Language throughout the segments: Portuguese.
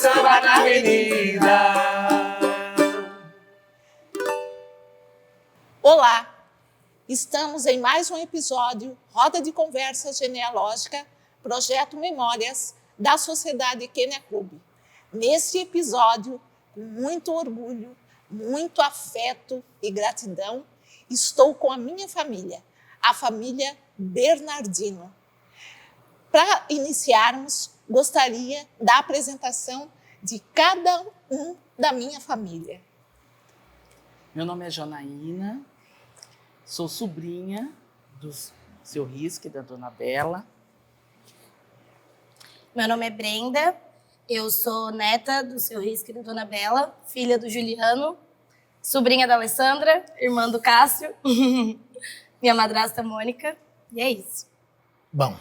samba na avenida. Olá, estamos em mais um episódio Roda de Conversa Genealógica, Projeto Memórias da Sociedade Quênia Clube. Neste episódio, com muito orgulho, muito afeto e gratidão, estou com a minha família, a família Bernardino. Para iniciarmos, gostaria da apresentação de cada um da minha família. Meu nome é Janaína, sou sobrinha do seu Risque, da Dona Bela. Meu nome é Brenda, eu sou neta do seu Risque, da Dona Bela, filha do Juliano, sobrinha da Alessandra, irmã do Cássio, minha madrasta Mônica, e é isso. Bom,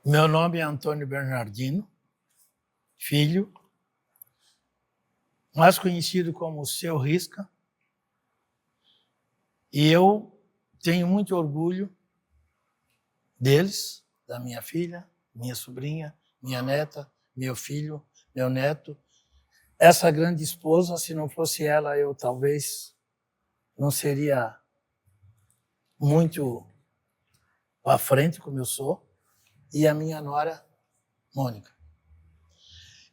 meu nome é Antônio Bernardino, filho, mais conhecido como Seu Risca, e eu tenho muito orgulho deles, da minha filha, minha sobrinha, minha neta, meu filho, meu neto. Essa grande esposa, se não fosse ela, eu talvez não seria muito à frente como eu sou. E a minha nora, Mônica.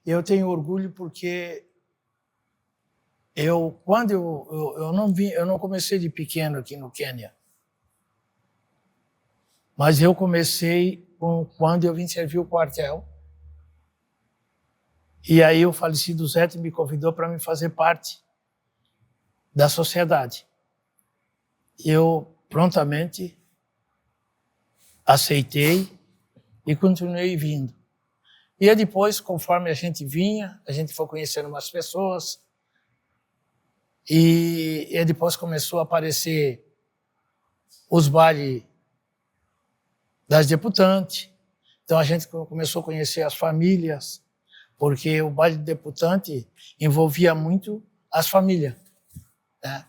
Eu tenho orgulho porque quando eu não comecei de pequeno aqui no Quênia, mas eu comecei quando eu vim servir o quartel. E aí o falecido Zete me convidou para me fazer parte da sociedade. Eu prontamente aceitei e continuei vindo. E aí depois, conforme a gente vinha, a gente foi conhecendo umas pessoas, e depois começou a aparecer os bailes das deputantes. Então a gente começou a conhecer as famílias, porque o baile de deputante envolvia muito as famílias, né?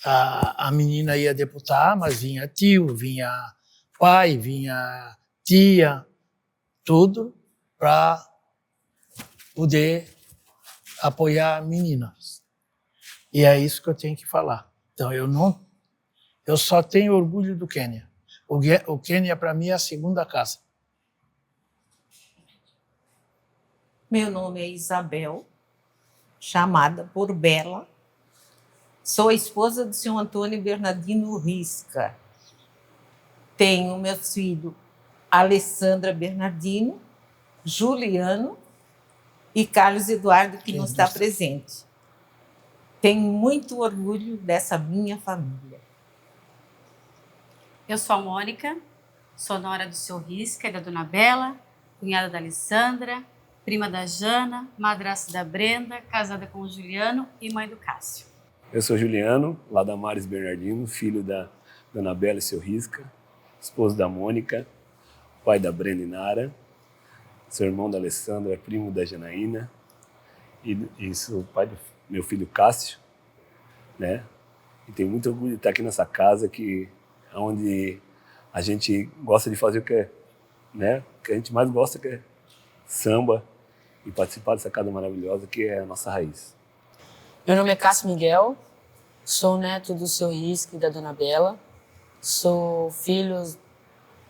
A menina ia deputar, mas vinha tio, vinha pai, vinha tia, tudo para poder apoiar a menina. E é isso que eu tenho que falar. Então eu só tenho orgulho do Quênia. O Quênia para mim é a segunda casa. Meu nome é Isabel, chamada por Bela. Sou a esposa do senhor Antônio Bernardino Risca. Tenho meus filhos Alessandra Bernardino, Juliano e Carlos Eduardo, que não está presente. Tenho muito orgulho dessa minha família. Eu sou a Mônica, sou nora do seu Risca e da Dona Bela, cunhada da Alessandra, prima da Jana, madrasta da Brenda, casada com o Juliano e mãe do Cássio. Eu sou Juliano, lá da Maris Bernardino, filho da Dona Bela e seu Risca, esposo da Mônica, pai da Brenda e Nara, sou irmão da Alessandra, primo da Janaína, e sou pai do meu filho Cássio, né? E tenho muito orgulho de estar aqui nessa casa, onde a gente gosta de fazer o que a gente mais gosta, que é samba, e participar dessa casa maravilhosa que é a nossa raiz. Meu nome é Cássio Miguel, sou neto do seu Risque e da Dona Bela, sou filho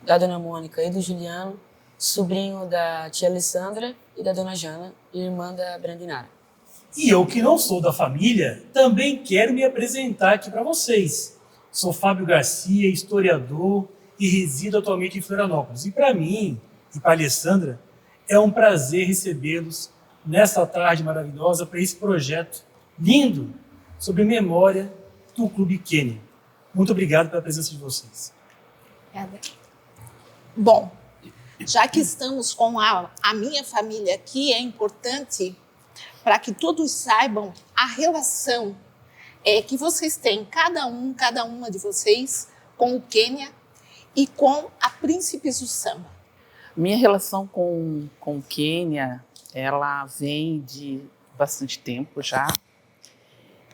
da Dona Mônica e do Juliano, sobrinho da tia Alessandra e da Dona Jana, irmã da Brenda e Nara. E eu, que não sou da família, também quero me apresentar aqui para vocês. Sou Fábio Garcia, historiador e resido atualmente em Florianópolis. E para mim e para a Alessandra, é um prazer recebê-los nessa tarde maravilhosa para esse projeto lindo sobre memória do Clube Quênia. Muito obrigado pela presença de vocês. Obrigada. Bom, já que estamos com a minha família aqui, é importante para que todos saibam a relação que vocês têm, cada uma de vocês, com o Quênia e com a Príncipes do Samba. Minha relação com o Quênia, ela vem de bastante tempo já.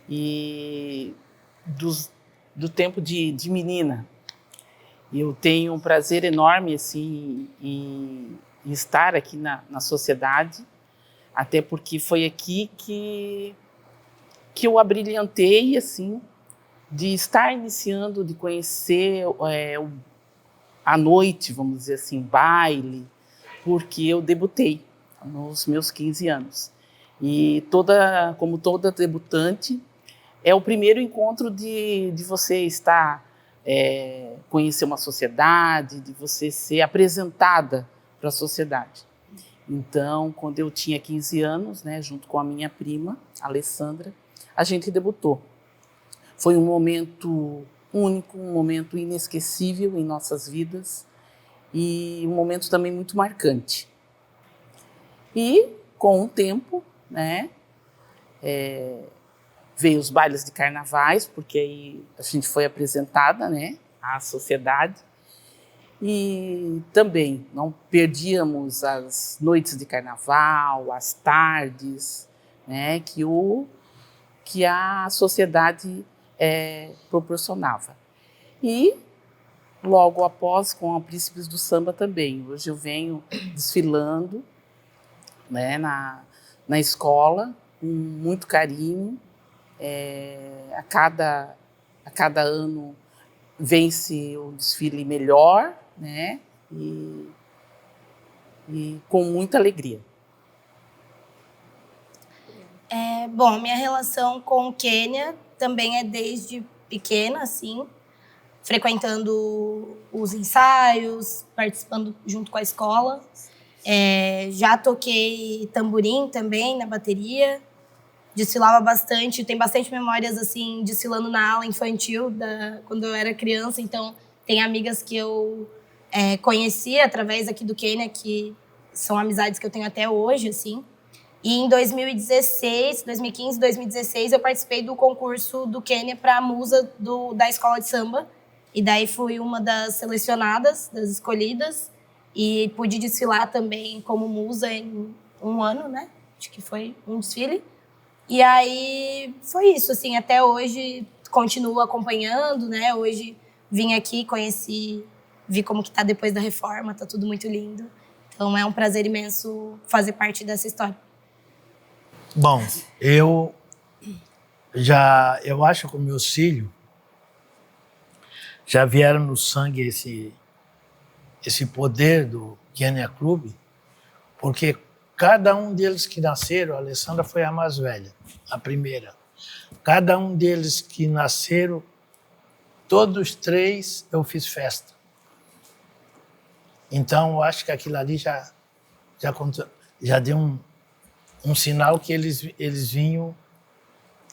E do tempo de menina. Eu tenho um prazer enorme assim, em estar aqui na sociedade, Até porque foi aqui que eu abrilhantei, assim, de estar iniciando, de conhecer a noite, vamos dizer assim, baile, porque eu debutei nos meus 15 anos. E como toda debutante, é o primeiro encontro de você estar, conhecer uma sociedade, de você ser apresentada para a sociedade. Então, quando eu tinha 15 anos, né, junto com a minha prima, Alessandra, a gente debutou. Foi um momento único, um momento inesquecível em nossas vidas e um momento também muito marcante. E, com o tempo, né, veio os bailes de carnavais, porque aí a gente foi apresentada, né, à sociedade. E também não perdíamos as noites de carnaval, as tardes, né, que a sociedade proporcionava. E logo após, com a Príncipes do Samba também. Hoje eu venho desfilando, né, na escola, com muito carinho. A cada ano vence o desfile melhor, né, e com muita alegria. Bom, minha relação com o Quênia também é desde pequena, assim, frequentando os ensaios, participando junto com a escola. Já toquei tamborim também na bateria, desfilava bastante, tem bastante memórias assim, desfilando na ala infantil quando eu era criança, então tem amigas que eu conheci através aqui do Quênia, que são amizades que eu tenho até hoje, assim. E em 2015, 2016, eu participei do concurso do Quênia para a musa da escola de samba. E daí fui uma das selecionadas, das escolhidas. E pude desfilar também como musa em um ano, né? Acho que foi um desfile. E aí foi isso, assim, até hoje continuo acompanhando, né? Hoje vim aqui, vi como que tá depois da reforma, tá tudo muito lindo. Então é um prazer imenso fazer parte dessa história. Bom, eu acho que os meus filhos já vieram no sangue esse poder do Quênia Clube, porque cada um deles que nasceram, a Alessandra foi a mais velha, a primeira. Cada um deles que nasceram, todos três eu fiz festa. Então, eu acho que aquilo ali já deu um sinal que eles vinham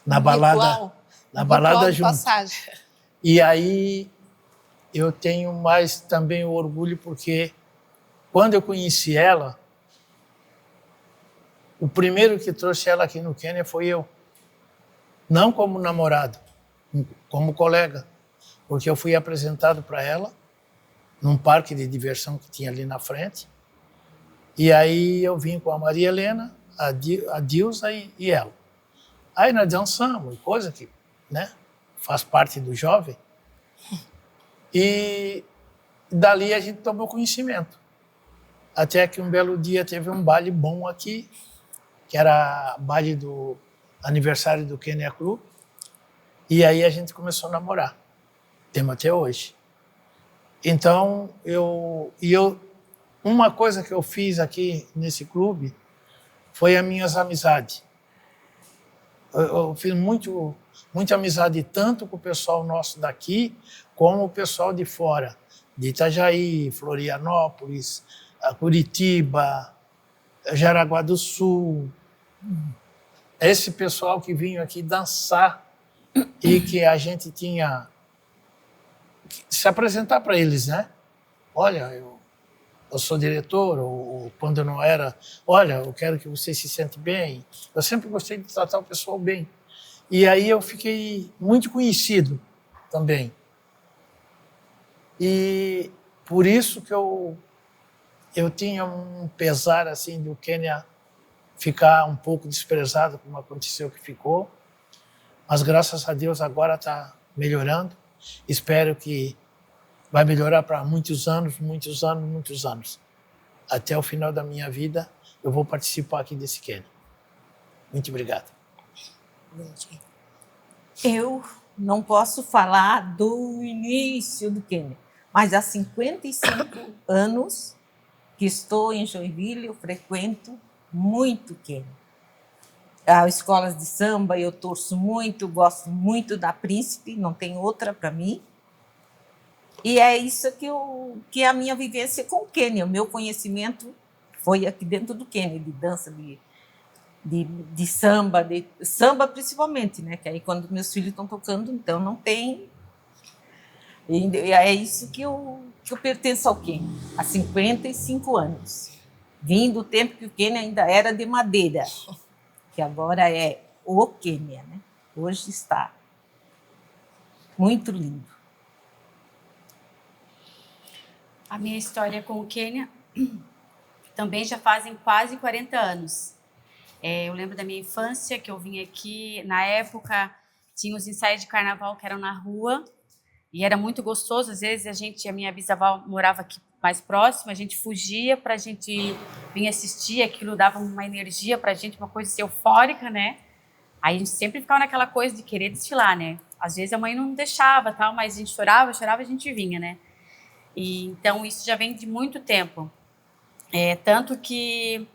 na balada junto. Passagem. E aí eu tenho mais também o orgulho porque quando eu conheci ela, o primeiro que trouxe ela aqui no Quênia foi eu. Não como namorado, como colega. Porque eu fui apresentado para ela num parque de diversão que tinha ali na frente. E aí eu vim com a Maria Helena, a Dilsa e ela. Aí nós dançamos, coisa que, né, faz parte do jovem. E dali a gente tomou conhecimento. Até que um belo dia teve um baile bom aqui, que era baile do aniversário do Quênia Club. E aí a gente começou a namorar. Temos até hoje. Então, uma coisa que eu fiz aqui nesse clube foi as minhas amizades. Eu fiz muita amizade tanto com o pessoal nosso daqui, como o pessoal de fora, de Itajaí, Florianópolis, Curitiba, Jaraguá do Sul. Esse pessoal que vinha aqui dançar e que a gente tinha que se apresentar para eles, né? Olha, eu sou diretor, ou quando eu não era, olha, eu quero que você se sente bem. Eu sempre gostei de tratar o pessoal bem. E aí eu fiquei muito conhecido também. E por isso que eu tinha um pesar assim do Quênia ficar um pouco desprezado, como aconteceu que ficou. Mas graças a Deus agora está melhorando. Espero que vai melhorar para muitos anos, muitos anos, muitos anos. Até o final da minha vida, eu vou participar aqui desse Quênia. Muito obrigado. Eu não posso falar do início do Quênia, mas há 55 anos que estou em Joinville, eu frequento muito Quênia. As escolas de samba eu torço muito, gosto muito da Príncipe, não tem outra para mim. E é isso que é a minha vivência com o Quênia. O meu conhecimento foi aqui dentro do Quênia, de dança, de samba principalmente, né? Que aí quando meus filhos estão tocando, então não tem. E é isso que eu pertenço ao Quênia, há 55 anos. Vim do tempo que o Quênia ainda era de madeira, que agora é o Quênia, né? Hoje está muito lindo. A minha história com o Quênia também já fazem quase 40 anos. Eu lembro da minha infância, que eu vim aqui, na época tinha os ensaios de carnaval que eram na rua, e era muito gostoso. Às vezes a minha bisavó morava aqui mais próximo, a gente fugia para a gente vir assistir, aquilo dava uma energia para a gente, uma coisa eufórica, né? Aí a gente sempre ficava naquela coisa de querer desfilar, né? Às vezes a mãe não deixava, tal, mas a gente chorava, a gente vinha, né? E, então isso já vem de muito tempo. Tanto que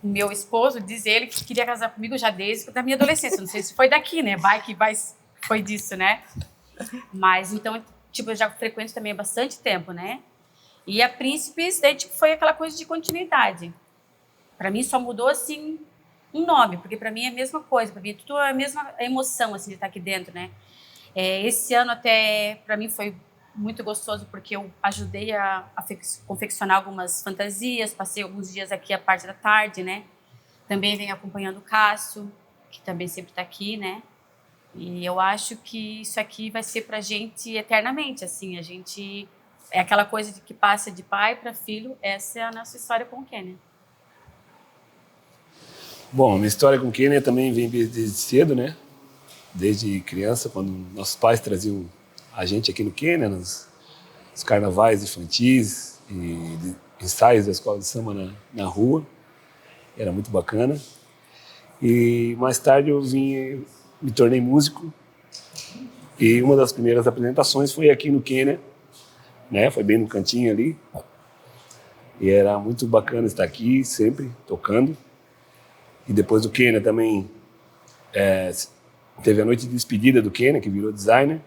o meu esposo, diz ele, que queria casar comigo já desde a minha adolescência. Não sei se foi daqui, né? Foi disso, né? Mas então, tipo, eu já frequento também há bastante tempo, né? E a Príncipes, daí, tipo, foi aquela coisa de continuidade. Para mim só mudou assim um nome, porque para mim é a mesma coisa, para mim é tudo a mesma emoção assim de estar aqui dentro, né? Esse ano até para mim foi muito gostoso, porque eu ajudei a confeccionar algumas fantasias, passei alguns dias aqui a parte da tarde, né? Também venho acompanhando o Cássio, que também sempre está aqui, né? E eu acho que isso aqui vai ser pra gente eternamente, assim, a gente... É aquela coisa de que passa de pai para filho, essa é a nossa história com o Quênia. Bom, minha história com o Quênia também vem desde cedo, né? Desde criança, quando nossos pais traziam a gente aqui no Quênia, nos carnavais infantis e ensaios da escola de samba na rua. Era muito bacana. E mais tarde eu me tornei músico. E uma das primeiras apresentações foi aqui no Quênia, né? Foi bem no cantinho ali. E era muito bacana estar aqui, sempre tocando. E depois do Quênia também teve a noite de despedida do Quênia, que virou designer.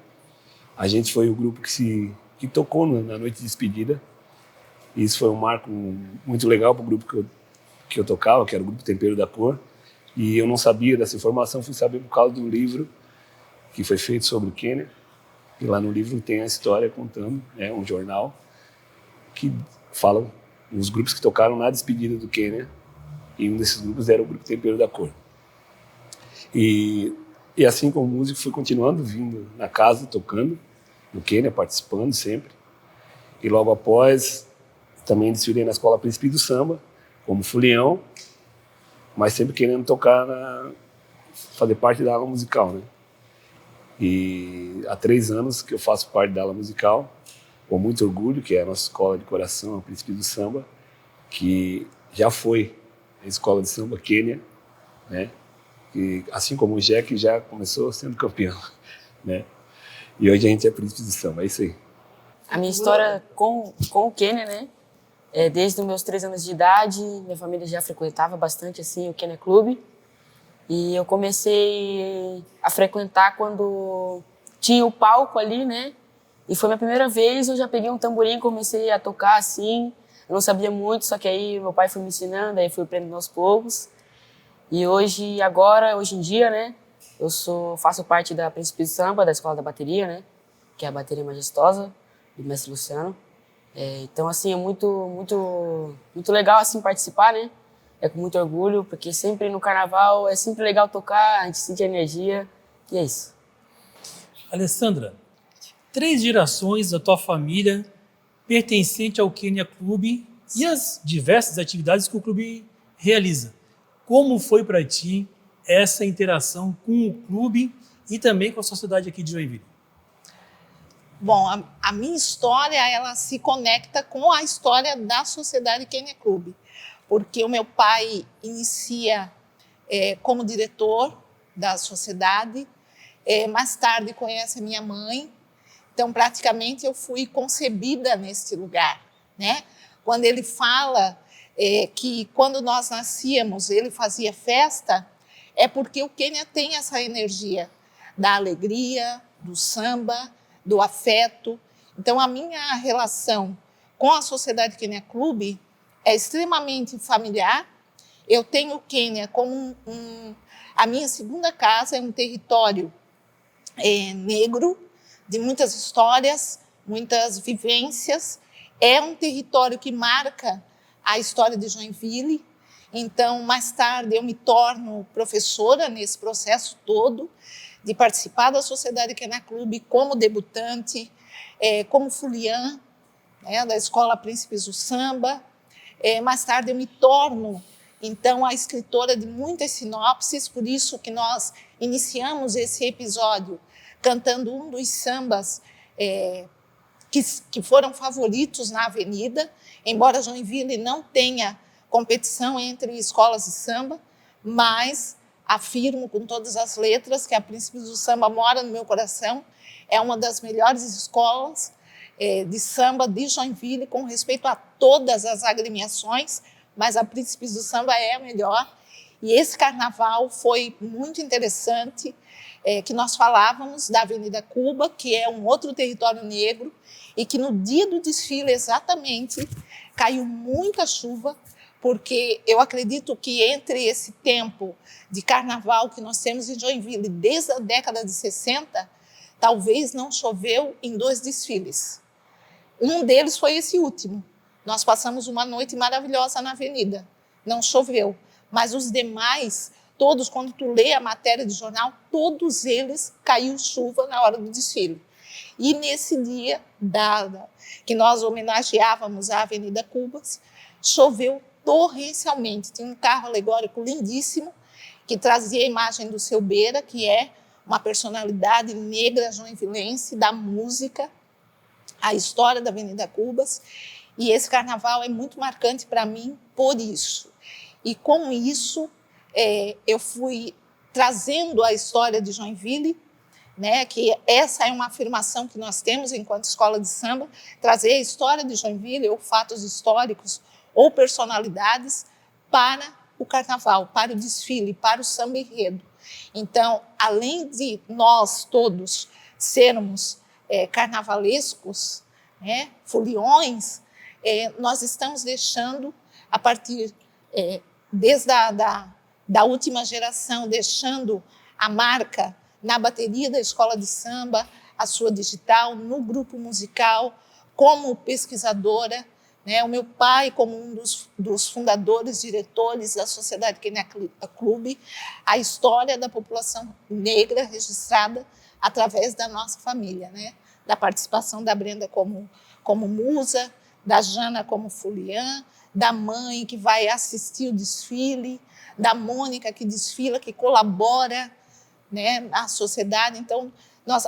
A gente foi o grupo que tocou na noite de despedida. E isso foi um marco muito legal para o grupo que eu tocava, que era o Grupo Tempero da Cor. E eu não sabia dessa informação, fui saber por causa de um livro que foi feito sobre o Quênia. E lá no livro tem a história contando, né, um jornal, que fala os grupos que tocaram na despedida do Quênia. E um desses grupos era o Grupo Tempero da Cor. E assim como músico, fui continuando, vindo na casa, tocando no Quênia, participando sempre. E logo após, também desfilei na Escola Príncipe do Samba, como folião, mas sempre querendo tocar, fazer parte da aula musical, né? E há 3 anos que eu faço parte da aula musical, com muito orgulho, que é a nossa escola de coração, a Príncipe do Samba, que já foi a escola de samba Quênia, né? E assim como o Jack já começou sendo campeão, né? E hoje a gente é Príncipe do Samba, é isso aí. A minha história com o Quênia, né? Desde os meus 3 anos de idade, minha família já frequentava bastante assim o Quênia Clube. E eu comecei a frequentar quando tinha o palco ali, né? E foi minha primeira vez, eu já peguei um tamborim, comecei a tocar assim. Eu não sabia muito, só que aí meu pai foi me ensinando, aí fui aprendendo aos poucos. E hoje em dia, né, eu faço parte da Príncipe do Samba, da Escola da Bateria, né, que é a Bateria Majestosa, do mestre Luciano. Então, assim, é muito legal, assim, participar, né, com muito orgulho, porque sempre no carnaval é sempre legal tocar, a gente sente a energia, e é isso. Alessandra, 3 gerações da tua família pertencente ao Quênia Clube e as diversas atividades que o clube realiza. Como foi para ti essa interação com o clube e também com a sociedade aqui de Joinville? Bom, a minha história, ela se conecta com a história da Sociedade Quênia Clube, porque o meu pai inicia como diretor da sociedade. Mais tarde conhece a minha mãe. Então, praticamente, eu fui concebida neste lugar, né? Quando ele fala que quando nós nascíamos ele fazia festa, é porque o Quênia tem essa energia da alegria, do samba, do afeto. Então, a minha relação com a Sociedade Quênia Clube é extremamente familiar. Eu tenho o Quênia como a minha segunda casa, é um território negro, de muitas histórias, muitas vivências. É um território que marca a história de Joinville. Então, mais tarde, eu me torno professora nesse processo todo, de participar da Sociedade Quênia Clube como debutante, como foliã, né, da Escola Príncipes do Samba. Mais tarde, eu me torno, então, a escritora de muitas sinopses, por isso que nós iniciamos esse episódio cantando um dos sambas que foram favoritos na Avenida, embora Joinville não tenha competição entre escolas de samba, mas afirmo com todas as letras que a Príncipes do Samba mora no meu coração, é uma das melhores escolas de samba de Joinville, com respeito a todas as agremiações, mas a Príncipes do Samba é a melhor. E esse carnaval foi muito interessante, que nós falávamos da Avenida Cuba, que é um outro território negro, e que no dia do desfile exatamente caiu muita chuva, porque eu acredito que entre esse tempo de carnaval que nós temos em Joinville desde a década de 60, talvez não choveu em 2 desfiles. Um deles foi esse último. Nós passamos uma noite maravilhosa na Avenida, não choveu. Mas os demais, todos, quando tu lê a matéria de jornal, todos eles caiu chuva na hora do desfile. E nesse dia que nós homenageávamos a Avenida Cubas, choveu torrencialmente. Tinha um carro alegórico lindíssimo que trazia a imagem do Seu Beira, que é uma personalidade negra joinvilense da música, a história da Avenida Cubas. E esse carnaval é muito marcante para mim por isso. E com isso, eu fui trazendo a história de Joinville, né, que essa é uma afirmação que nós temos enquanto escola de samba, trazer a história de Joinville, ou fatos históricos, ou personalidades, para o carnaval, para o desfile, para o samba enredo. Então, além de nós todos sermos carnavalescos, né, foliões, nós estamos deixando, a partir desde da última geração, deixando a marca na bateria da escola de samba, a sua digital, no grupo musical, como pesquisadora, né? O meu pai como um dos fundadores, diretores da Sociedade Quênia Clube, a história da população negra registrada através da nossa família, né? Da participação da Brenda como musa, da Jana como foliã, da mãe que vai assistir o desfile, da Mônica que desfila, que colabora, né, na sociedade. Então,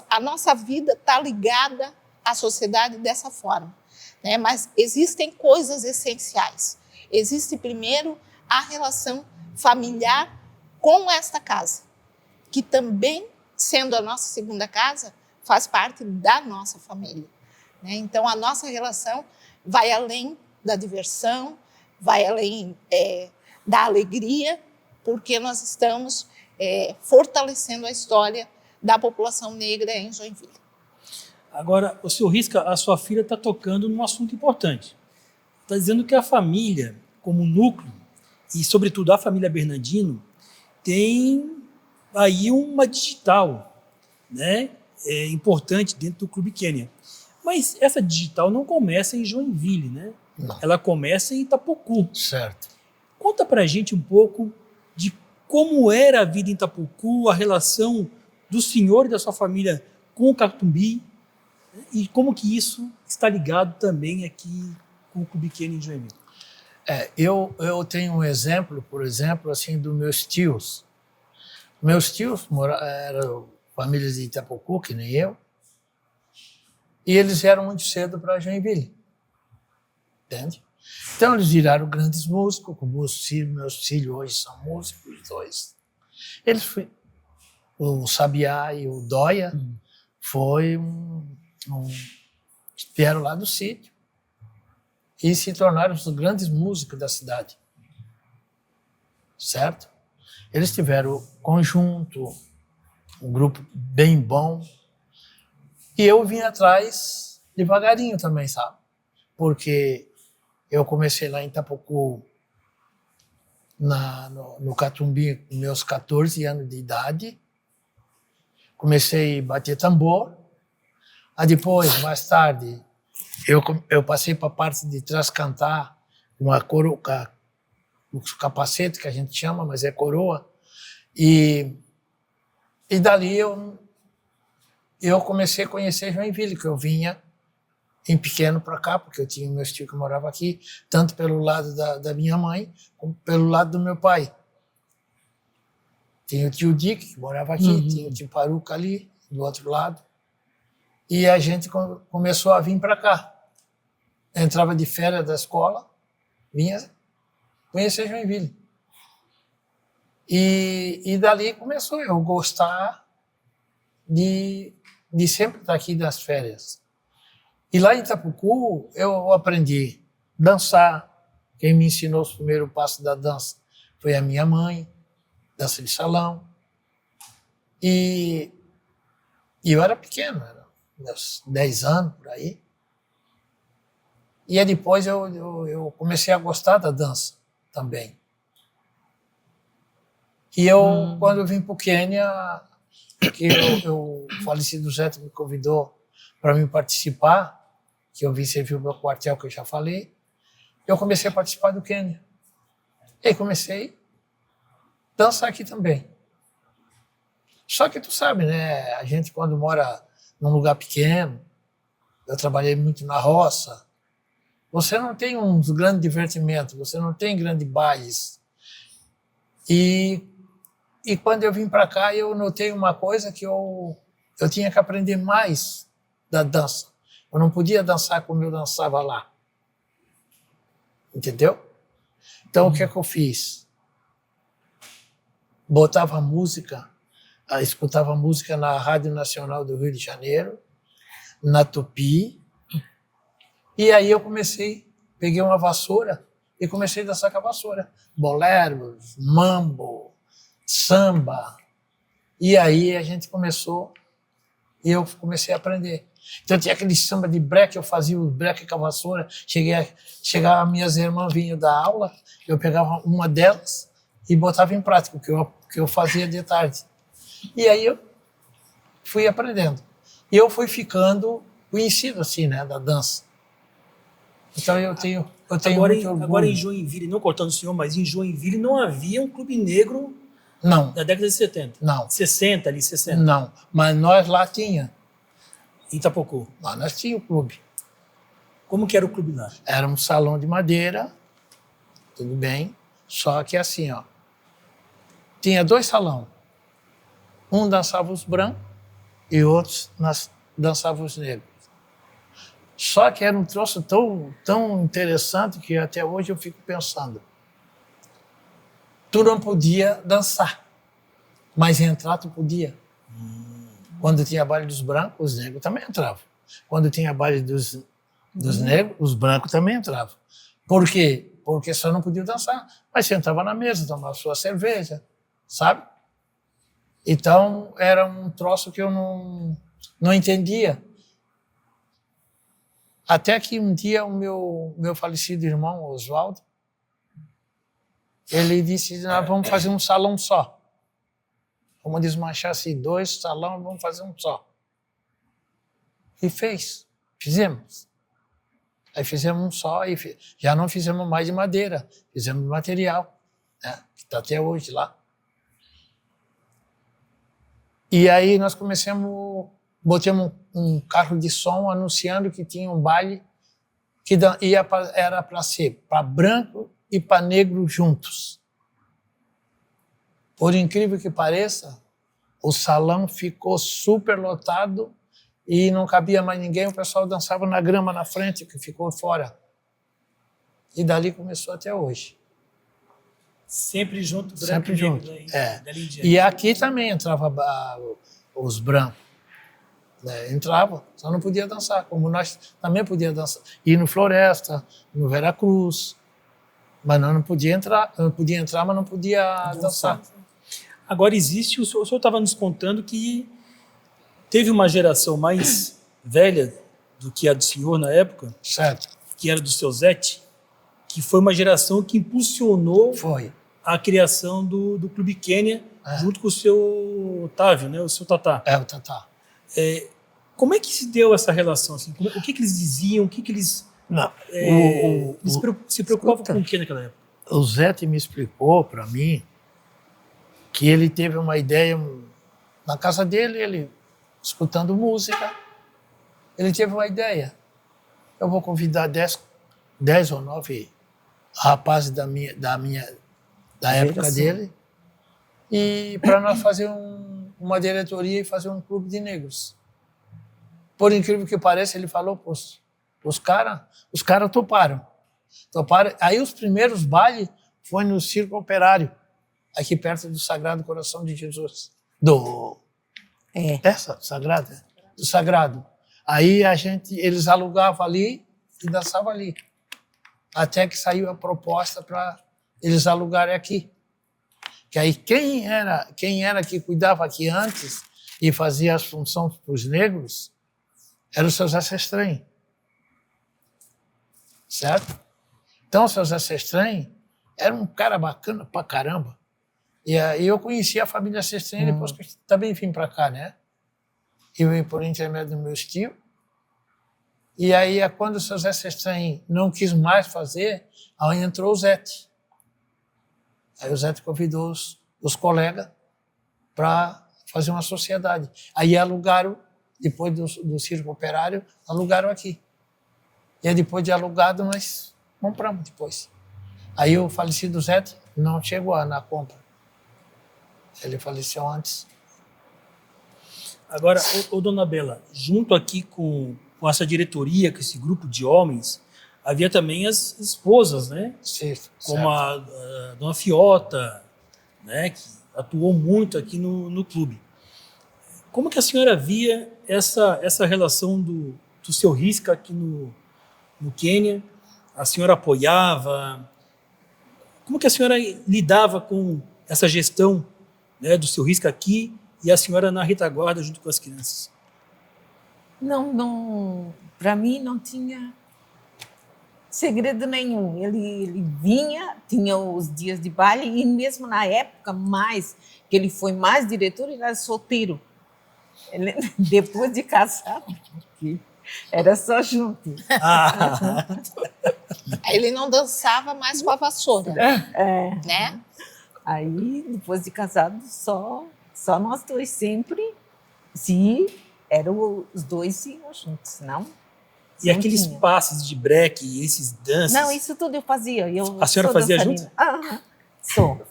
a nossa vida está ligada à sociedade dessa forma, né? Mas existem coisas essenciais. Existe, primeiro, a relação familiar com esta casa, que também, sendo a nossa segunda casa, faz parte da nossa família, né? Então, a nossa relação vai além da diversão, vai além da alegria, porque nós estamos fortalecendo a história da população negra em Joinville. Agora, o senhor Risca, a sua filha está tocando num assunto importante. Está dizendo que a família, como núcleo, e sobretudo a família Bernardino, tem aí uma digital, né, importante dentro do Clube Quênia. Mas essa digital não começa em Joinville, né? Não. Ela começa em Itapocu. Certo. Conta pra gente um pouco de como era a vida em Itapocu, a relação do senhor e da sua família com o Catumbi, né? E como que isso está ligado também aqui com o Clube Quênia em Joinville. Eu tenho um exemplo, por exemplo, assim, dos meus tios. Meus tios eram famílias de Itapocu, que nem eu, e eles vieram muito cedo para Joinville, entende? Então eles viraram grandes músicos, como meus filhos hoje são músicos, os dois. O Sabiá e o Dóia vieram lá do sítio e se tornaram os grandes músicos da cidade. Certo? Eles tiveram conjunto, um grupo bem bom. E eu vim atrás devagarinho também, sabe? Porque eu comecei lá em Itapocu, no Catumbi, com meus 14 anos de idade. Comecei a bater tambor. Aí depois, mais tarde, eu passei para a parte de trás cantar uma coroa, o capacete que a gente chama, mas é coroa. E dali eu comecei a conhecer Joinville, que eu vinha em pequeno para cá, porque eu tinha meu tio que morava aqui, tanto pelo lado da minha mãe, como pelo lado do meu pai. Tinha o tio Dick, que morava aqui, tinha o tio Paruca ali, do outro lado. E a gente começou a vir para cá. Entrava de férias da escola, vinha conhecer Joinville. E dali começou eu gostar de sempre estar aqui nas férias. E lá em Itapocu eu aprendi a dançar. Quem me ensinou os primeiros passos da dança foi a minha mãe, dança de salão. E eu era pequeno, era meus 10 anos por aí. E aí depois eu comecei a gostar da dança também. E eu, quando eu vim para o Quênia, que o falecido Zeto me convidou para me participar, que eu vim servir o meu quartel, que eu já falei, eu comecei a participar do Quênia. E aí comecei a dançar aqui também. Só que tu sabe, né? A gente quando mora num lugar pequeno, eu trabalhei muito na roça, você não tem uns grandes divertimentos, você não tem grandes bailes. E quando eu vim para cá, eu notei uma coisa que eu tinha que aprender mais da dança. Eu não podia dançar como eu dançava lá. Entendeu? Então, o que é que eu fiz? Botava música, escutava música na Rádio Nacional do Rio de Janeiro, na Tupi, e aí eu peguei uma vassoura e comecei a dançar com a vassoura. Boleros, mambo, samba. E aí a gente começou, e eu comecei a aprender. Então tinha aquele samba de break, eu fazia o break com a vassoura, chegava minhas irmãs vinham da aula, eu pegava uma delas e botava em prática, o que eu fazia de tarde. E aí eu fui aprendendo. E eu fui ficando conhecido assim, né, da dança. Então eu tenho Agora, muito orgulho. agora em Joinville, não cortando o senhor, mas em Joinville não havia um clube negro Não, da década de 70. não, 60 ali, 60. não. Mas nós lá tinha. Em Itapocu. Lá nós tinha o clube. Como que era o clube lá? Era um salão de madeira, tudo bem, só que assim, ó, tinha 2 salões. Um dançava os brancos e outros dançavam os negros. Só que era um troço tão interessante que até hoje eu fico pensando. Tu não podia dançar, mas entrar tu podia. Quando tinha baile dos brancos, os negros também entravam. Quando tinha baile dos negros, os brancos também entravam. Por quê? Porque só não podiam dançar. Mas sentava na mesa, tomava sua cerveja, sabe? Então, era um troço que eu não entendia. Até que um dia o meu falecido irmão, Oswaldo, ele disse, nós vamos fazer um salão só. Vamos desmanchar assim 2 salões, vamos fazer um só. E fizemos. Aí fizemos um só e já não fizemos mais de madeira, fizemos de material, né, que está até hoje lá. E aí nós botamos um carro de som anunciando que tinha um baile que era para ser para branco e para negro juntos. Por incrível que pareça, o salão ficou super lotado e não cabia mais ninguém, o pessoal dançava na grama na frente, que ficou fora. E dali começou até hoje. Sempre junto, branco Sempre e negro, junto. né? É. Dali em diante. E aqui também entrava os brancos. Né? Entrava, só não podia dançar, como nós também podíamos dançar. Ir no Floresta, no Veracruz, mas não podia entrar, mas não podia dançar. Agora existe, o senhor estava nos contando que teve uma geração mais velha do que a do senhor na época, Certo? que era do seu Zete, que foi uma geração que impulsionou Foi. a criação do Clube Quênia, junto com o seu Otávio, né, o seu Tatá. É, o Tatá. Como é que se deu essa relação? Assim? O que eles diziam? O que eles... Não, eles se preocupavam com o que naquela época? o Zete me explicou para mim que ele teve uma ideia na casa dele, ele escutando música, ele teve uma ideia. Eu vou convidar 10 ou 9 rapazes da época dele e para nós fazer uma diretoria e fazer um clube de negros. Por incrível que pareça, ele falou, os caras toparam. Aí os primeiros bailes foi no Circo Operário, aqui perto do Sagrado Coração de Jesus. Do Sagrado. Aí eles alugavam ali e dançavam ali. Até que saiu a proposta para eles alugarem aqui. Que aí quem era que cuidava aqui antes e fazia as funções para os negros era o seu Zé Sestranho. Certo? Então, o seu Zé Sestranho era um cara bacana pra caramba. E aí eu conheci a família Sestranho depois que eu também vim para cá, né? Eu vim por intermédio do meu tio. E aí, quando o seu Zé Sestranho não quis mais fazer, aí entrou o Zete. Aí o Zete convidou os colegas para fazer uma sociedade. Aí alugaram, depois do Circo Operário, alugaram aqui. E aí, depois de alugado, nós compramos depois. Aí o falecido Zete não chegou na compra. Ele faleceu antes. Agora, dona Bela, junto aqui com essa diretoria, com esse grupo de homens, havia também as esposas, né? Sim, como a dona Fiota, né? Que atuou muito aqui no clube. Como que a senhora via essa relação do seu Risca aqui no Quênia? A senhora apoiava? Como que a senhora lidava com essa gestão, né, do seu Risca aqui e a senhora na retaguarda junto com as crianças? Não, para mim não tinha segredo nenhum. Ele vinha, tinha os dias de baile e mesmo na época que ele foi mais diretor, ele era solteiro. Depois de casado, era só junto. Ele não dançava mais com a vassoura, né? Aí, depois de casado, só nós dois sempre, se eram os dois iam juntos, não? E aqueles passes de break, esses danças? Não, isso tudo eu fazia. A senhora fazia junto? Sou.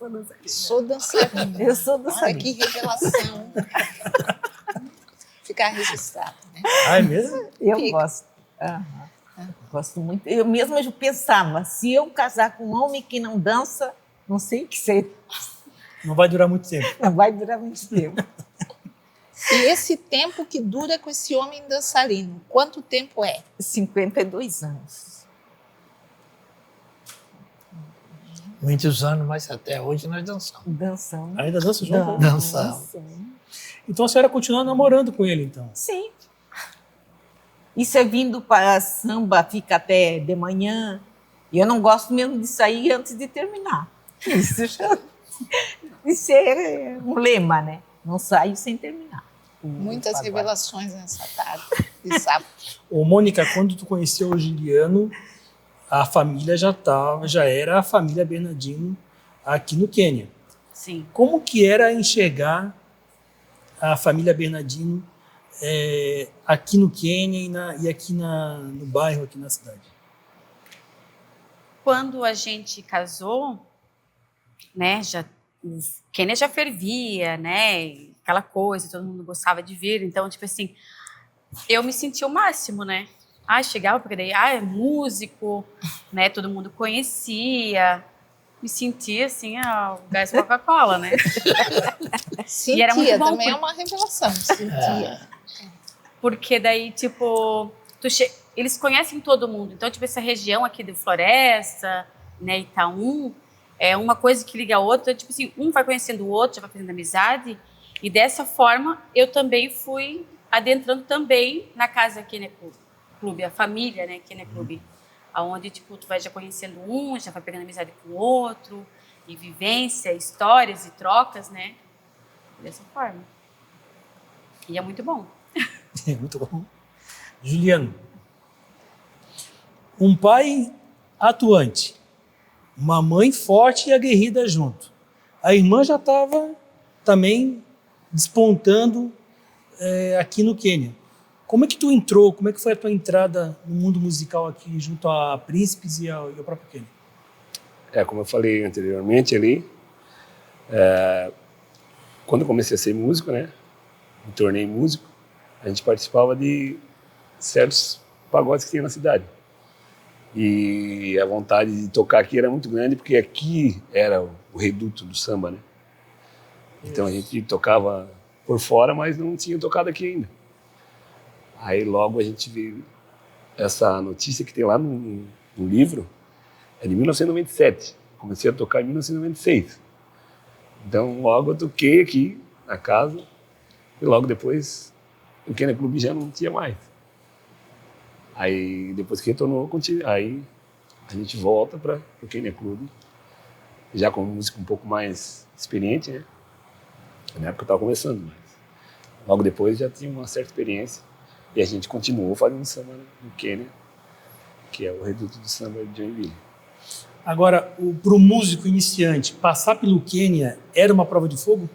Sou dançarina. Eu sou dançarina. Olha que revelação. Ficar registrado, né? Ah, é mesmo? Eu gosto. Gosto muito. Eu mesma pensava, se eu casar com um homem que não dança, não sei o que ser. Não vai durar muito tempo. Não vai durar muito tempo. E esse tempo que dura com esse homem dançarino, quanto tempo é? 52 anos. Muitos anos, mas até hoje nós dançamos. Dançamos. Ainda dança junto? Dançamos. Então a senhora continua namorando com ele, então? Sim. Isso é vindo para samba, fica até de manhã. E eu não gosto mesmo de sair antes de terminar. Isso é um lema, né? Não saio sem terminar. Muitas revelações nessa tarde de sábado. Ô, Mônica, quando tu conheceu o Juliano, a família já era a família Bernardino aqui no Quênia. Sim. Como que era enxergar a família Bernardino aqui no Quênia e aqui no bairro, aqui na cidade? Quando a gente casou, né, o Quênia já fervia, né, aquela coisa, todo mundo gostava de vir, então, tipo assim, eu me senti o máximo, né? Chegava, porque daí, é músico, né? Todo mundo conhecia. Me sentia assim, o gás Coca-Cola, né? Sentia, E era muito bom, também é uma revelação. Sentia. Porque daí, tipo, eles conhecem todo mundo. Então, tipo, essa região aqui de Floresta, né, Itaú, é uma coisa que liga a outra. Tipo assim, um vai conhecendo o outro, já vai fazendo amizade. E dessa forma, eu também fui adentrando também na casa Kenia Clube, a família, né, Kenia Clube. Onde, tipo, tu vai já conhecendo um, já vai pegando amizade com o outro, e vivência, histórias e trocas, né? Dessa forma. E é muito bom. É muito bom. Juliano, um pai atuante, uma mãe forte e aguerrida junto. A irmã já estava também despontando aqui no Quênia. Como é que tu entrou? Como é que foi a tua entrada no mundo musical aqui junto a Príncipes e ao próprio Quênia? Como eu falei anteriormente ali, quando eu comecei a ser músico, né, me tornei músico, a gente participava de certos pagodes que tinha na cidade. E a vontade de tocar aqui era muito grande, porque aqui era o reduto do samba, né? Então a gente tocava por fora, mas não tinha tocado aqui ainda. Aí logo a gente viu essa notícia que tem lá no livro, é de 1997. Comecei a tocar em 1996. Então logo eu toquei aqui na casa e logo depois o Kenia Clube já não tinha mais. Aí depois que retornou, aí a gente volta para o Kenia Clube, já com música um pouco mais experiente, né? Na época eu estava começando, mas logo depois já tinha uma certa experiência. E a gente continuou fazendo samba no Quênia, que é o reduto do samba de Joinville. Agora, para o músico iniciante, passar pelo Quênia era uma prova de fogo?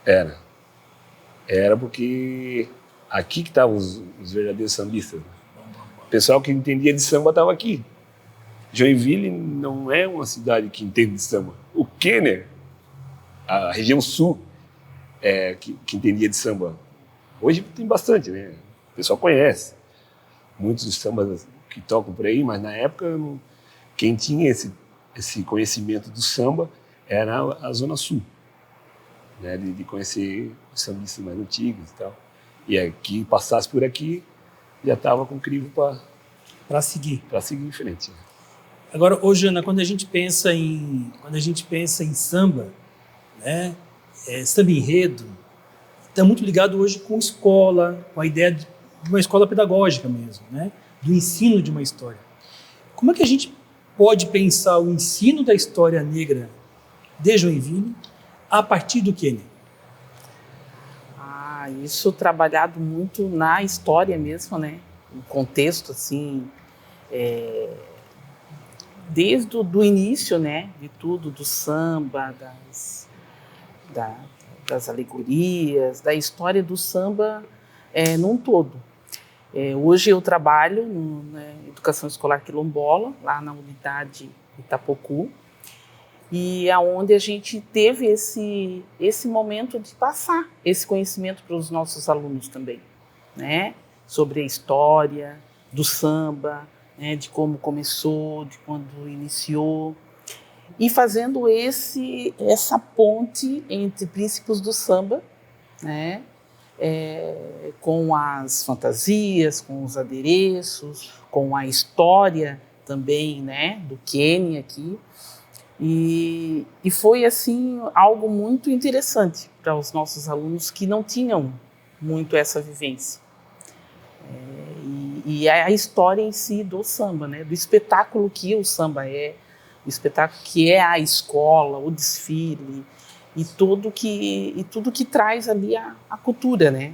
Era. Era porque aqui que estavam os verdadeiros sambistas. Né? O pessoal que entendia de samba estava aqui. Joinville não é uma cidade que entende de samba. O Quênia, a região sul, que entendia de samba. Hoje tem bastante, né? O pessoal conhece muitos dos sambas que tocam por aí, mas na época quem tinha esse conhecimento do samba era a Zona Sul, né? De conhecer os sambistas mais antigos e tal. E aqui, passasse por aqui, já estava com crivo para seguir em frente. Né? Agora, Jana, quando a gente pensa em samba, né? Samba enredo, está muito ligado hoje com escola, com a ideia de uma escola pedagógica mesmo, né? Do ensino de uma história. Como é que a gente pode pensar o ensino da história negra de Joinville a partir do Quênia? Isso trabalhado muito na história mesmo, né? No contexto, assim, desde o início, né? De tudo, do samba, das alegorias, da história do samba num todo. Hoje eu trabalho na Educação Escolar Quilombola, lá na unidade Itapocu, e aonde a gente teve esse momento de passar esse conhecimento para os nossos alunos também, né? Sobre a história do samba, né? De como começou, de quando iniciou, e fazendo essa ponte entre princípios do samba, né? Com as fantasias, com os adereços, com a história também, né, do Quênia aqui. E foi, assim, algo muito interessante para os nossos alunos que não tinham muito essa vivência. E a história em si do samba, né, do espetáculo que o samba é, o espetáculo que é a escola, o desfile, e tudo que traz ali a cultura, né?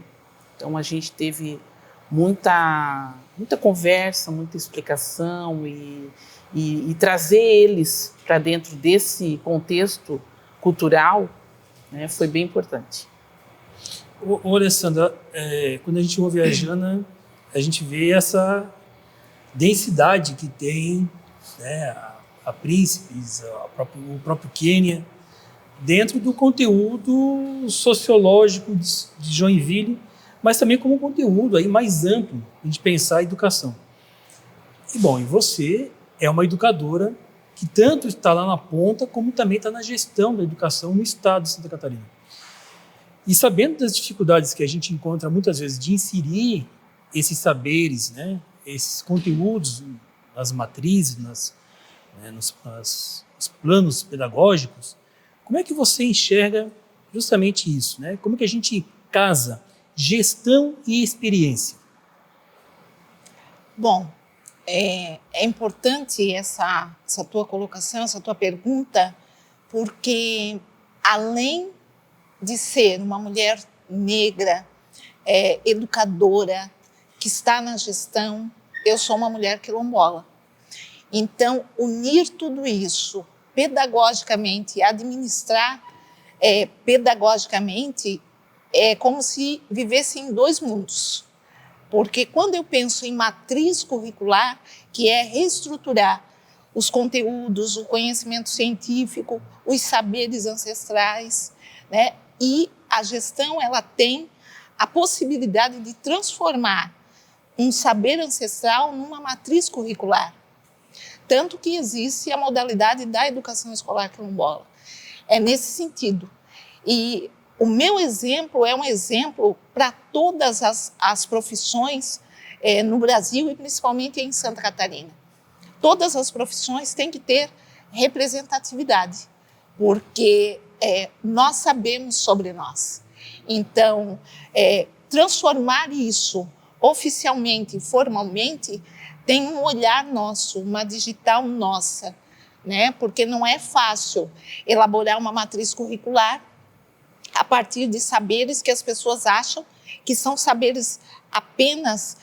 Então a gente teve muita conversa, muita explicação e trazer eles para dentro desse contexto cultural, né, foi bem importante. Ô Alessandra, quando a gente ouve a Jana, a gente vê essa densidade que tem, né, a Príncipes, o próprio Quênia, dentro do conteúdo sociológico de Joinville, mas também como conteúdo aí mais amplo de pensar a educação. E bom, e você é uma educadora que tanto está lá na ponta, como também está na gestão da educação no estado de Santa Catarina. E sabendo das dificuldades que a gente encontra muitas vezes de inserir esses saberes, né, esses conteúdos nas matrizes, nos planos pedagógicos, como é que você enxerga justamente isso, né? Como é que a gente casa gestão e experiência? Bom, é importante essa tua colocação, essa tua pergunta, porque além de ser uma mulher negra, educadora, que está na gestão, eu sou uma mulher quilombola. Então, unir tudo isso pedagogicamente, administrar pedagogicamente, é como se vivesse em dois mundos. Porque quando eu penso em matriz curricular, que é reestruturar os conteúdos, o conhecimento científico, os saberes ancestrais, né? E a gestão, ela tem a possibilidade de transformar um saber ancestral numa matriz curricular. Tanto que existe a modalidade da educação escolar quilombola. É nesse sentido. E o meu exemplo é um exemplo para todas as profissões no Brasil e principalmente em Santa Catarina. Todas as profissões têm que ter representatividade, porque nós sabemos sobre nós. Então, transformar isso oficialmente, formalmente, tem um olhar nosso, uma digital nossa, né? Porque não é fácil elaborar uma matriz curricular a partir de saberes que as pessoas acham que são saberes apenas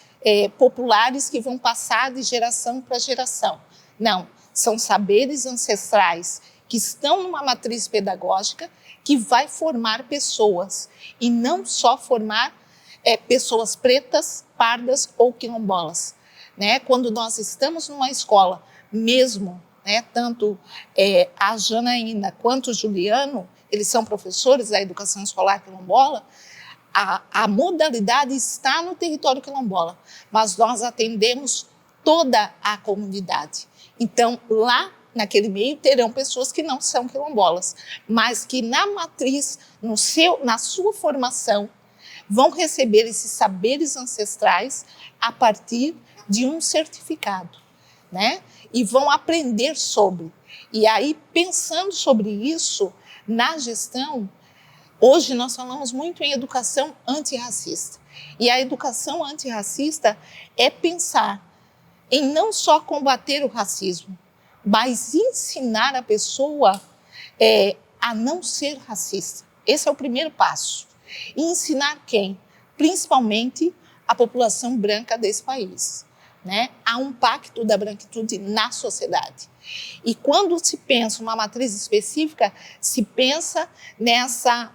populares que vão passar de geração para geração. Não, são saberes ancestrais que estão numa matriz pedagógica que vai formar pessoas, e não só formar pessoas pretas, pardas ou quilombolas. Né? Quando nós estamos numa escola, mesmo, né, tanto a Janaína quanto o Juliano, eles são professores da educação escolar quilombola, a modalidade está no território quilombola, mas nós atendemos toda a comunidade. Então, lá naquele meio terão pessoas que não são quilombolas, mas que na matriz, na sua formação, vão receber esses saberes ancestrais a partir de um certificado, né? E vão aprender sobre. E aí, pensando sobre isso, na gestão, hoje nós falamos muito em educação antirracista. E a educação antirracista é pensar em não só combater o racismo, mas ensinar a pessoa a não ser racista. Esse é o primeiro passo. E ensinar quem? Principalmente a população branca desse país. Né? Há um pacto da branquitude na sociedade. E quando se pensa uma matriz específica, se pensa nessa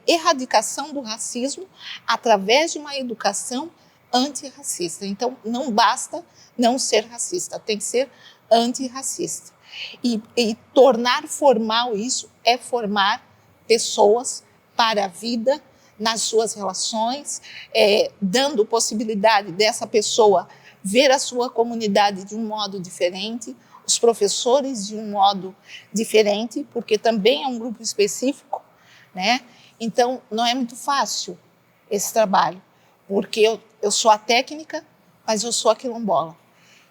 erradicação do racismo através de uma educação antirracista. Então, não basta não ser racista, tem que ser antirracista. E tornar formal isso é formar pessoas para a vida nas suas relações, dando possibilidade dessa pessoa ver a sua comunidade de um modo diferente, os professores de um modo diferente, porque também é um grupo específico, né? Então, não é muito fácil esse trabalho, porque eu sou a técnica, mas eu sou a quilombola.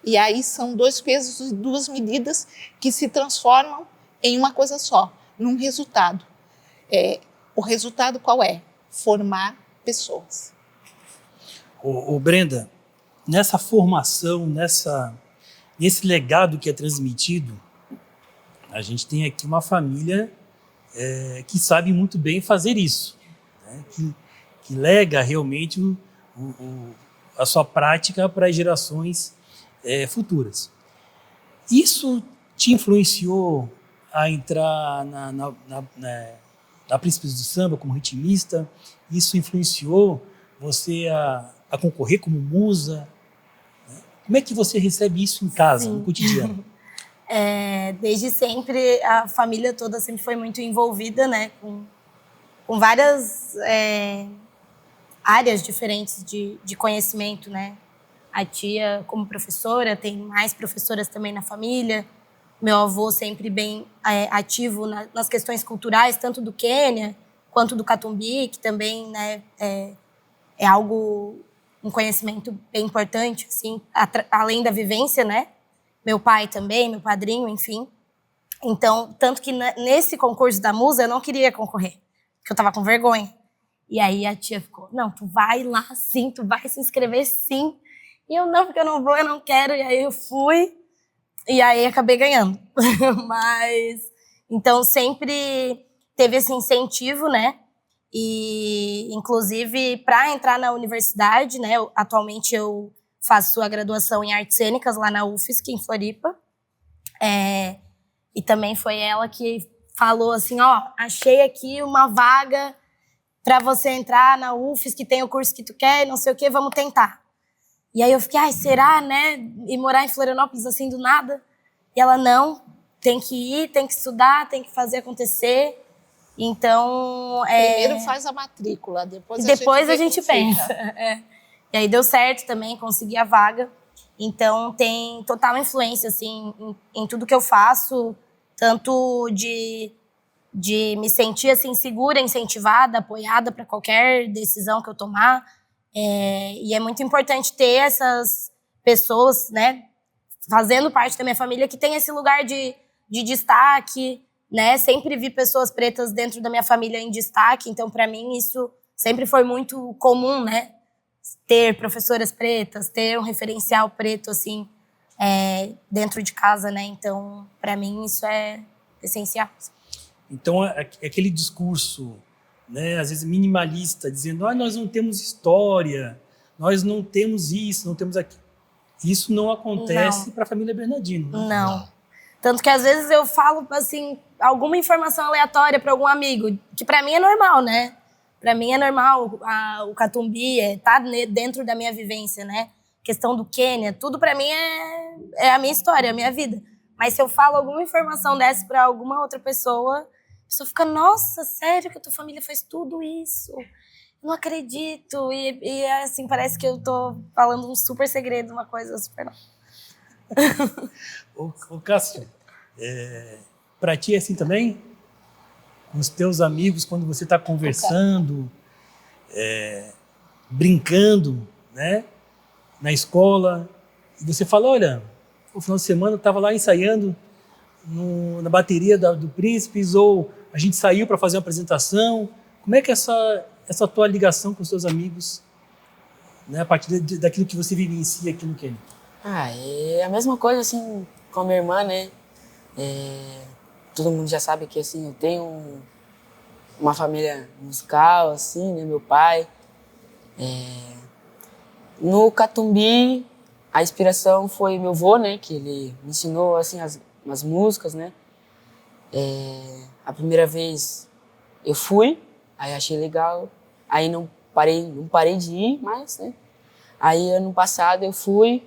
E aí são dois pesos e duas medidas que se transformam em uma coisa só, num resultado. O resultado qual é? Formar pessoas. Brenda, nessa formação, nesse legado que é transmitido, a gente tem aqui uma família que sabe muito bem fazer isso, né? que lega realmente a sua prática para as gerações futuras. Isso te influenciou a entrar na Príncipes do Samba como ritmista? Isso influenciou você a concorrer como musa? Como é que você recebe isso em casa, no cotidiano? Desde sempre, a família toda sempre foi muito envolvida, né, com várias áreas diferentes de conhecimento, né, A tia como professora, tem mais professoras também na família. Meu avô sempre bem ativo nas questões culturais, tanto do Quênia quanto do Catumbi, que também, né, é algo, um conhecimento bem importante, assim, além da vivência, né? Meu pai também, meu padrinho, enfim. Então, tanto que nesse concurso da Musa eu não queria concorrer, porque eu tava com vergonha. E aí a tia ficou, não, tu vai lá sim, tu vai se inscrever sim. E eu, não, porque eu não vou, eu não quero. E aí eu fui, e aí acabei ganhando. Mas, então sempre teve esse incentivo, né? E, inclusive, para entrar na universidade, né? Atualmente eu faço a graduação em artes cênicas lá na UFSC, em Floripa. E também foi ela que falou assim, ó, achei aqui uma vaga para você entrar na UFSC, que tem o curso que tu quer, não sei o quê, vamos tentar. E aí eu fiquei, ai, será, né? E morar em Florianópolis assim do nada? E ela, não, tem que ir, tem que estudar, tem que fazer acontecer. Então, Primeiro faz a matrícula, depois a gente pensa. E aí deu certo também, consegui a vaga. Então, tem total influência, assim, em tudo que eu faço, tanto de me sentir, assim, segura, incentivada, apoiada para qualquer decisão que eu tomar. E é muito importante ter essas pessoas, né, fazendo parte da minha família, que tem esse lugar de destaque, né? Sempre vi pessoas pretas dentro da minha família em destaque, então, para mim, isso sempre foi muito comum, né? Ter professoras pretas, ter um referencial preto, assim, dentro de casa, né? Então, para mim, isso é essencial. Então, aquele discurso, né, às vezes minimalista, dizendo, nós não temos história, nós não temos isso, não temos aquilo. Isso não acontece para a família Bernardino. Né? Não. Tanto que, às vezes, eu falo, assim, alguma informação aleatória para algum amigo, que para mim é normal, né? Para mim é normal o Catumbi, tá dentro da minha vivência, né? Questão do Quênia, tudo para mim é a minha história, a minha vida. Mas se eu falo alguma informação dessa para alguma outra pessoa, a pessoa fica, nossa, sério que a tua família faz tudo isso? Não acredito. E assim, parece que eu tô falando um super segredo, uma coisa super nova. Ô Cássio, para ti é assim também? Com os teus amigos, quando você está conversando, brincando, né? Na escola, e você fala, olha, no final de semana eu estava lá ensaiando na bateria do Príncipes, ou a gente saiu para fazer uma apresentação. Como é que é essa tua ligação com os teus amigos, né? A partir daquilo que você vivencia aqui no Quênia? É a mesma coisa, assim, com a minha irmã, né? Todo mundo já sabe que, assim, eu tenho uma família musical, assim, né? Meu pai. No Catumbi, a inspiração foi meu avô, né? Que ele me ensinou, assim, as músicas, né? A primeira vez eu fui, aí achei legal, aí não parei de ir mais, né? Aí, ano passado, eu fui,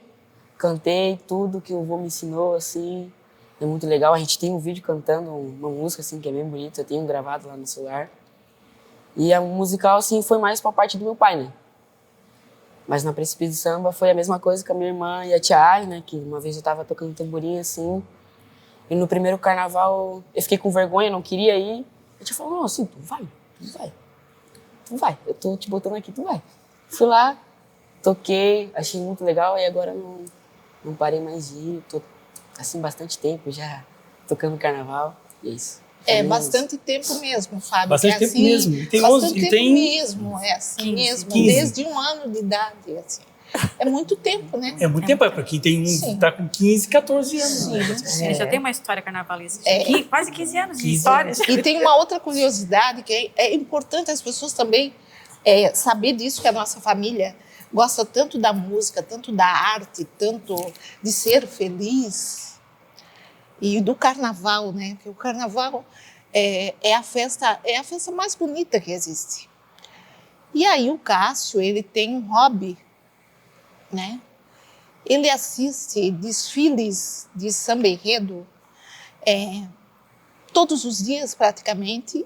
cantei tudo que o avô me ensinou, assim, é muito legal. A gente tem um vídeo cantando uma música, assim, que é bem bonita, eu tenho gravado lá no celular. E a musical, assim, foi mais pra parte do meu pai, né? Mas na Príncipe de Samba foi a mesma coisa com a minha irmã e a tia Ai, né? Que uma vez eu tava tocando tamborim, assim, e no primeiro carnaval eu fiquei com vergonha, não queria ir. A tia falou, não, assim, tu vai, eu tô te botando aqui, tu vai. Fui lá, toquei, achei muito legal e agora não parei mais de ir. Tô, assim, bastante tempo já tocando carnaval, e é isso. Bastante tempo mesmo, Fábio. Bastante tempo assim, mesmo. E tem bastante tempo tem... mesmo, assim 15, mesmo, 15. desde 1 ano de idade, assim. É muito tempo, né? É muito tempo, para quem tem tá com 15, 14 anos. Sim. Né? Já tem uma história carnavalesca. Quase 15 anos de 15 história. E tem uma outra curiosidade que é importante as pessoas também saber disso, que a nossa família gosta tanto da música, tanto da arte, tanto de ser feliz. E do carnaval, né? Porque o carnaval é a festa mais bonita que existe. E aí o Cássio, ele tem um hobby, né? Ele assiste desfiles de samba enredo todos os dias praticamente.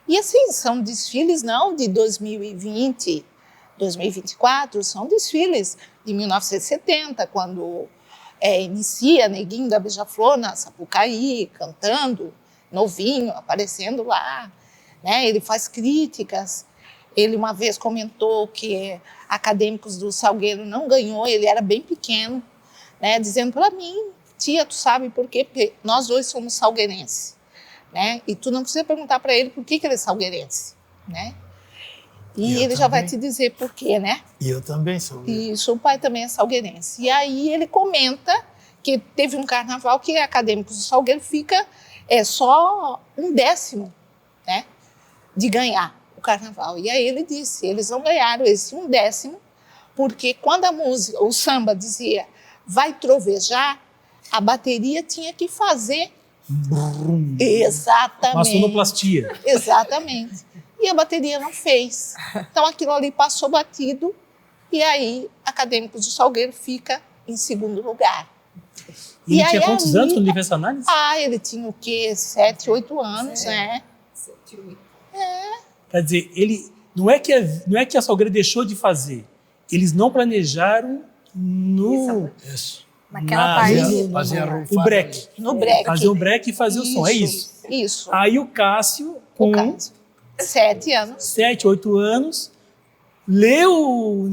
E assim, são desfiles não de 2020, 2024 são desfiles de 1970, quando inicia Neguinho da Beija-Flor na Sapucaí, cantando, novinho, aparecendo lá. Né? Ele faz críticas. Ele uma vez comentou que Acadêmicos do Salgueiro não ganhou, ele era bem pequeno, né? Dizendo para mim, tia, tu sabe por quê? Porque nós dois somos salgueirenses, né? E tu não precisa perguntar para ele por que ele é salgueirense, né? E ele já vai te dizer por quê, né? E eu também sou. Isso, o pai também é salgueirense. E aí ele comenta que teve um carnaval que Acadêmicos do Salgueiro fica só 1/10, né, de ganhar o carnaval. E aí ele disse, eles não ganharam esse 1/10 porque quando a música, o samba dizia vai trovejar, a bateria tinha que fazer Brum. exatamente. Uma sonoplastia. Exatamente. E a bateria não fez. Então aquilo ali passou batido e aí Acadêmicos do Salgueiro fica em segundo lugar. E ele aí tinha quantos ali- anos quando ele fez essa análise? Ele tinha o quê? 7, 8 anos, né? Quer dizer, ele não é que a Salgueiro deixou de fazer, eles não planejaram no Isso. Naquela parte. Fazia o break. No break. Fazer o break e fazer o som, é isso. Isso. Aí o Cássio, O com Cássio. 7 anos, 7, 8 anos, leu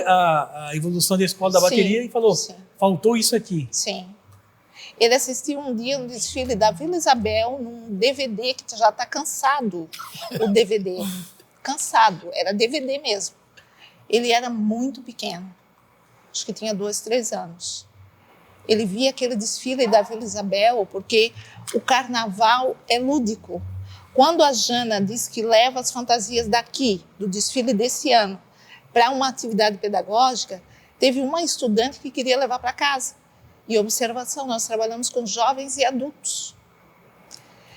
a evolução da escola da Sim, bateria e falou, sim. faltou isso aqui. Sim. Ele assistiu um dia no desfile da Vila Isabel, num DVD que já está cansado, o DVD. Cansado, era DVD mesmo. Ele era muito pequeno, acho que tinha 2, 3 anos. Ele via aquele desfile da Vila Isabel, porque o carnaval é lúdico. Quando a Jana diz que leva as fantasias daqui, do desfile desse ano, para uma atividade pedagógica, teve uma estudante que queria levar para casa. E observação, nós trabalhamos com jovens e adultos.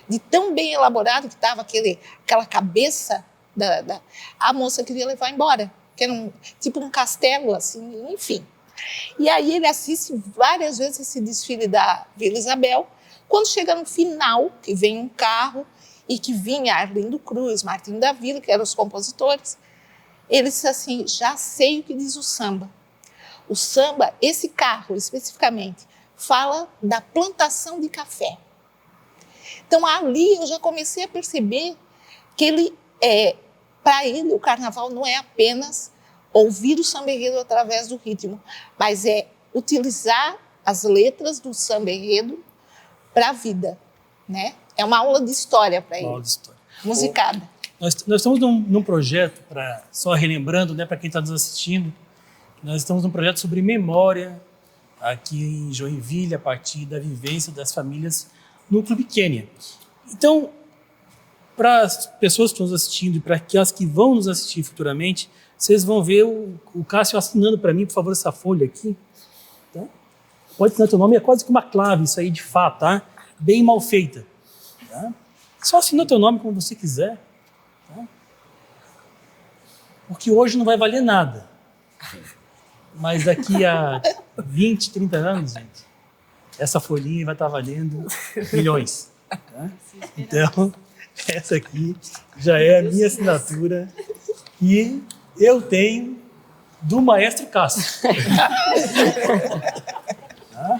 De tão bem elaborado que estava aquela cabeça, a moça queria levar embora, que era tipo um castelo, assim, enfim. E aí ele assiste várias vezes esse desfile da Vila Isabel. Quando chega no final, que vem um carro e que vinha Arlindo Cruz, Martinho da Vila, que eram os compositores, ele disse assim, já sei o que diz o samba. O samba, esse carro especificamente, fala da plantação de café. Então ali eu já comecei a perceber que para ele, o carnaval não é apenas ouvir o samba enredo através do ritmo, mas é utilizar as letras do samba enredo para a vida, né? É uma aula de história para ele, Aula de história. musicada. Nós estamos num projeto, só relembrando, né, para quem está nos assistindo, nós estamos num projeto sobre memória aqui em Joinville, a partir da vivência das famílias no Clube Quênia. Então, para as pessoas que estão nos assistindo e para aquelas que vão nos assistir futuramente, vocês vão ver o Cássio assinando para mim, por favor, essa folha aqui. Tá? Pode assinar teu nome, é quase que uma clave isso aí de fato, tá? Bem mal feita. Tá? Só assina teu nome como você quiser. Tá? Porque hoje não vai valer nada. Mas daqui a 20, 30 anos, gente, essa folhinha vai estar valendo milhões. Tá? Então, essa aqui já é a minha assinatura e eu tenho do maestro Cássio. Tá?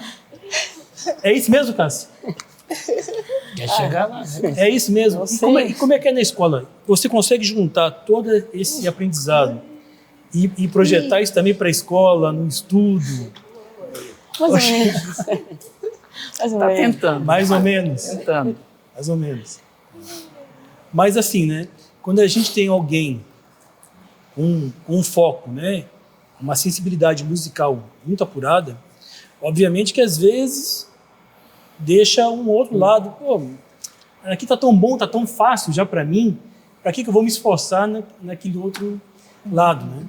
É isso mesmo, Cássio? Quer chegar lá, né? É isso mesmo. E como é que é na escola? Você consegue juntar todo esse aprendizado e projetar isso também para a escola, no estudo? Mais ou menos. Está tentando. Mais ou menos. Tentando. Mais ou menos. Mas assim, né? Quando a gente tem alguém com um foco, né? Uma sensibilidade musical muito apurada, obviamente que às vezes deixa um outro lado. Pô, aqui tá tão bom, tá tão fácil já para mim, para que eu vou me esforçar naquele outro lado, né?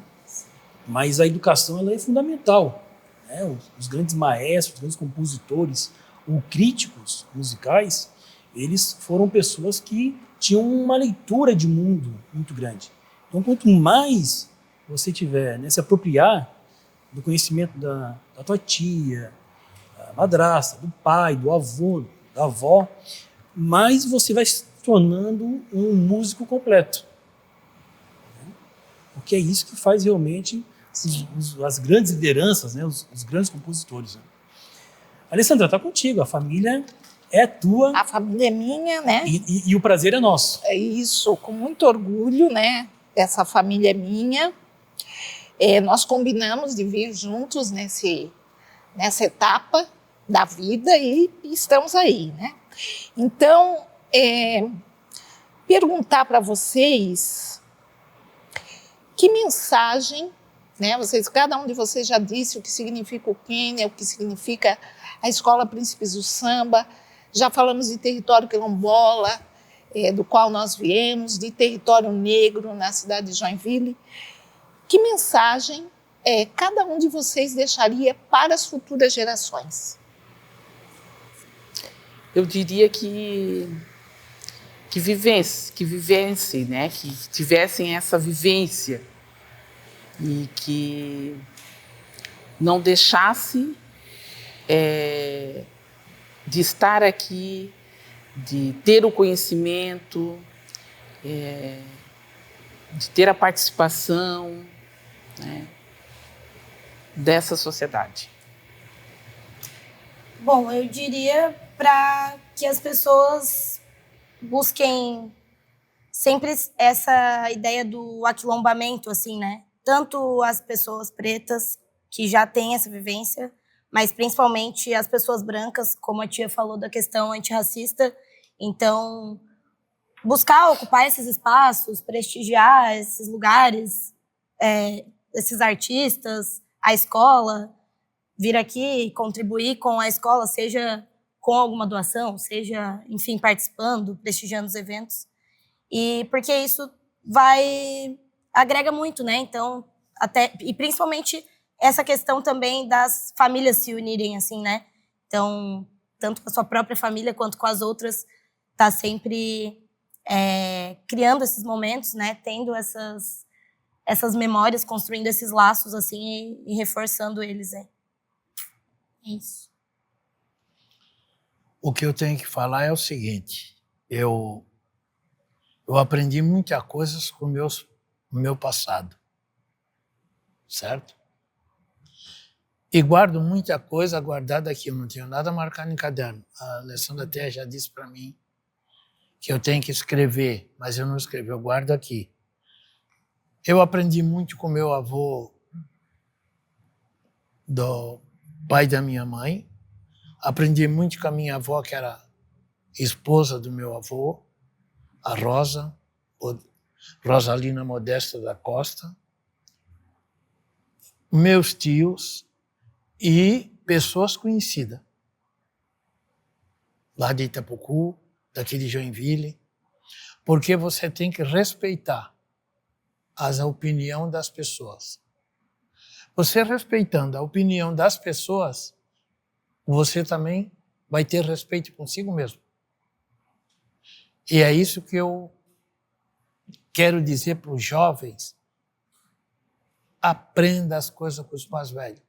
Mas a educação ela é fundamental, né? Os grandes maestros, os grandes compositores ou críticos musicais, eles foram pessoas que tinham uma leitura de mundo muito grande. Então, quanto mais você tiver, né, se apropriar do conhecimento da tua tia, da madrasta, do pai, do avô, da avó, mais você vai se tornando um músico completo. porque é isso que faz realmente as grandes lideranças, né? Os grandes compositores. Né? Alessandra, está contigo, a família é tua. A família é minha, né? E o prazer é nosso. É isso, com muito orgulho, né? Essa família é minha. Nós combinamos de vir juntos nessa etapa da vida e estamos aí, né? Então, perguntar para vocês que mensagem, né? Cada um de vocês já disse o que significa o Quênia, o que significa a Escola Príncipes do Samba. Já falamos de território quilombola, do qual nós viemos, de território negro na cidade de Joinville. Que mensagem cada um de vocês deixaria para as futuras gerações? Eu diria que vivessem, né? Que tivessem essa vivência e que não deixasse de estar aqui, de ter o conhecimento, de ter a participação, né, dessa sociedade. Bom, eu diria para que as pessoas busquem sempre essa ideia do aquilombamento, assim, né? Tanto as pessoas pretas, que já têm essa vivência, mas principalmente as pessoas brancas, como a tia falou da questão antirracista. Então, buscar ocupar esses espaços, prestigiar esses lugares, esses artistas, a escola, vir aqui e contribuir com a escola, seja com alguma doação, seja, enfim, participando, prestigiando os eventos. E porque isso agrega muito, né? Então, e principalmente essa questão também das famílias se unirem, assim, né? Então, tanto com a sua própria família quanto com as outras, tá sempre criando esses momentos, né? Tendo essas memórias, construindo esses laços, assim, e reforçando eles, É isso. O que eu tenho que falar é o seguinte, eu aprendi muitas coisas com o meu passado, certo? E guardo muita coisa guardada aqui, eu não tenho nada marcado em caderno. A Alessandra até já disse para mim que eu tenho que escrever, mas eu não escrevi, eu guardo aqui. Eu aprendi muito com meu avô, do pai da minha mãe, aprendi muito com a minha avó, que era esposa do meu avô, a Rosalina Modesta da Costa, meus tios e pessoas conhecidas, lá de Itapucu, daqui de Joinville, porque você tem que respeitar a opinião das pessoas. Você respeitando a opinião das pessoas, você também vai ter respeito consigo mesmo. E é isso que eu quero dizer para os jovens: aprenda as coisas com os mais velhos.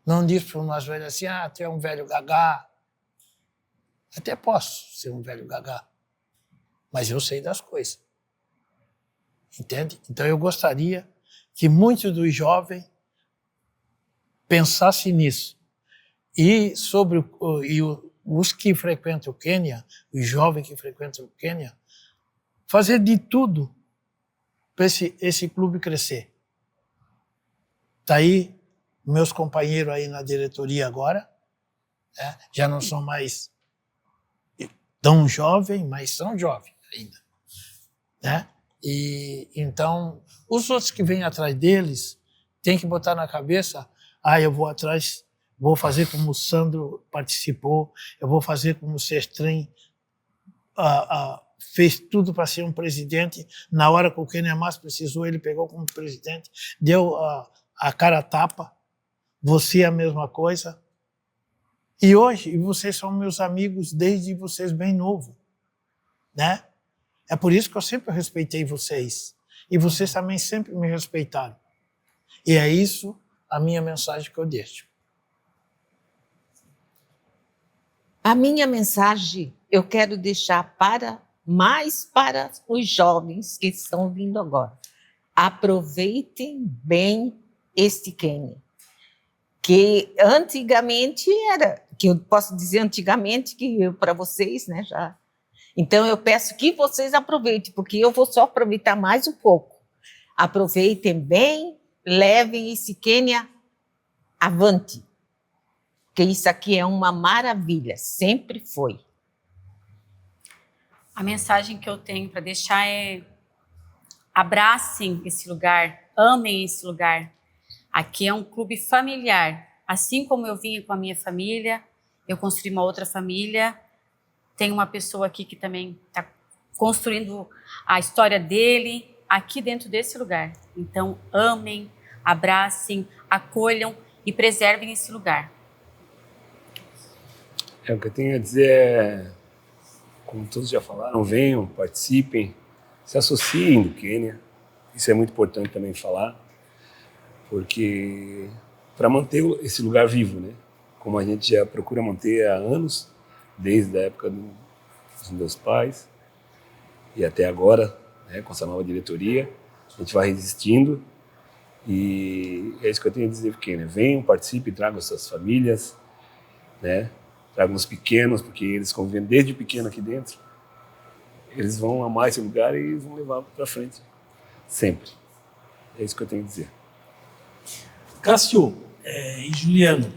Não diz para o mais velho assim, tu é um velho gagá. Até posso ser um velho gagá, mas eu sei das coisas. Entende? Então eu gostaria que muitos dos jovens pensassem nisso. E sobre os que frequentam o Quênia, os jovens que frequentam o Quênia, fazer de tudo para esse clube crescer. Está aí meus companheiros aí na diretoria agora, né? Já não são mais tão jovens, mas são jovens ainda, né? E então os outros que vêm atrás deles têm que botar na cabeça: eu vou atrás, vou fazer como o Sandro participou, eu vou fazer como o Sestrin fez tudo para ser um presidente. Na hora que o Quênia mais precisou, ele pegou como presidente, deu a cara a tapa. Você é a mesma coisa. E hoje, vocês são meus amigos desde vocês bem novo, né? É por isso que eu sempre respeitei vocês. E vocês também sempre me respeitaram. E é isso a minha mensagem que eu deixo. A minha mensagem eu quero deixar mais para os jovens que estão vindo agora. aproveitem bem este Quênia. Que antigamente era, que eu posso dizer antigamente, que para vocês, né, já. Então eu peço que vocês aproveitem, porque eu vou só aproveitar mais um pouco. Aproveitem bem, levem esse Quênia avante, porque isso aqui é uma maravilha, sempre foi. A mensagem que eu tenho para deixar é: abracem esse lugar, amem esse lugar. Aqui é um clube familiar. Assim como eu vim com a minha família, eu construí uma outra família. Tem uma pessoa aqui que também está construindo a história dele aqui dentro desse lugar. Então, amem, abracem, acolham e preservem esse lugar. O que eu tenho a dizer é, como todos já falaram, venham, participem, se associem do Quênia. Isso é muito importante também falar, porque para manter esse lugar vivo, né? Como a gente já procura manter há anos, desde a época dos meus pais e até agora, né, com essa nova diretoria, a gente vai resistindo. E é isso que eu tenho a dizer, Quênia. Venham, participem, tragam suas famílias, né? Tragam os pequenos, porque eles convivem desde pequeno aqui dentro. Eles vão amar esse lugar e vão levar para frente, sempre. É isso que eu tenho a dizer. Cássio e Juliano,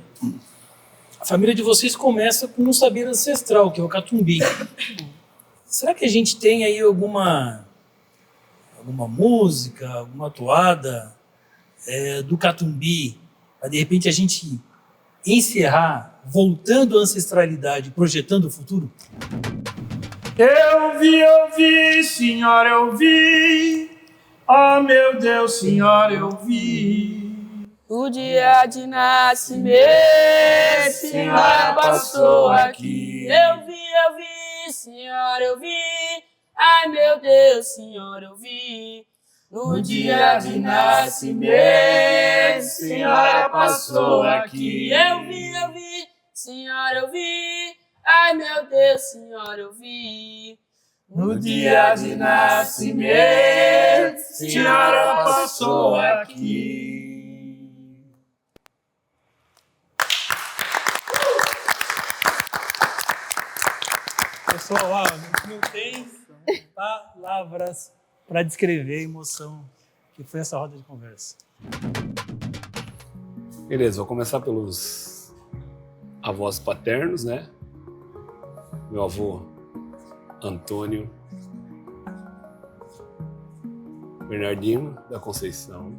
a família de vocês começa com um saber ancestral, que é o Catumbi. Será que a gente tem aí alguma música, alguma toada do Catumbi, para de repente a gente encerrar, voltando à ancestralidade, projetando o futuro? Eu vi, Senhor, eu vi. Oh, meu Deus, Senhor, eu vi. O dia de nascimento, Senhora passou aqui. Eu vi, Senhor, eu vi. Ai, meu Deus, Senhor, eu vi. No dia de nascimento, Senhora passou aqui. Eu vi, Senhor, eu vi. Ai, meu Deus, Senhor, eu vi. No dia de nascimento, Senhora passou aqui. Pessoal, não tem palavras para descrever a emoção que foi essa roda de conversa. Beleza, vou começar pelos avós paternos, né? Meu avô Antônio Bernardino da Conceição.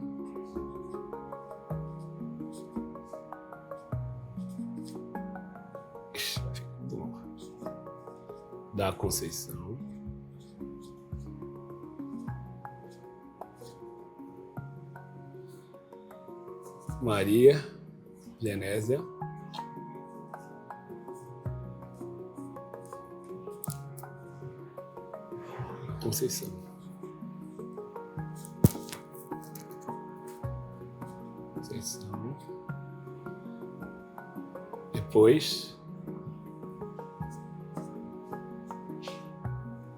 Ixi, vai ficar muito longo. Da Conceição. Maria Genésia. Conceição. Conceição. Depois,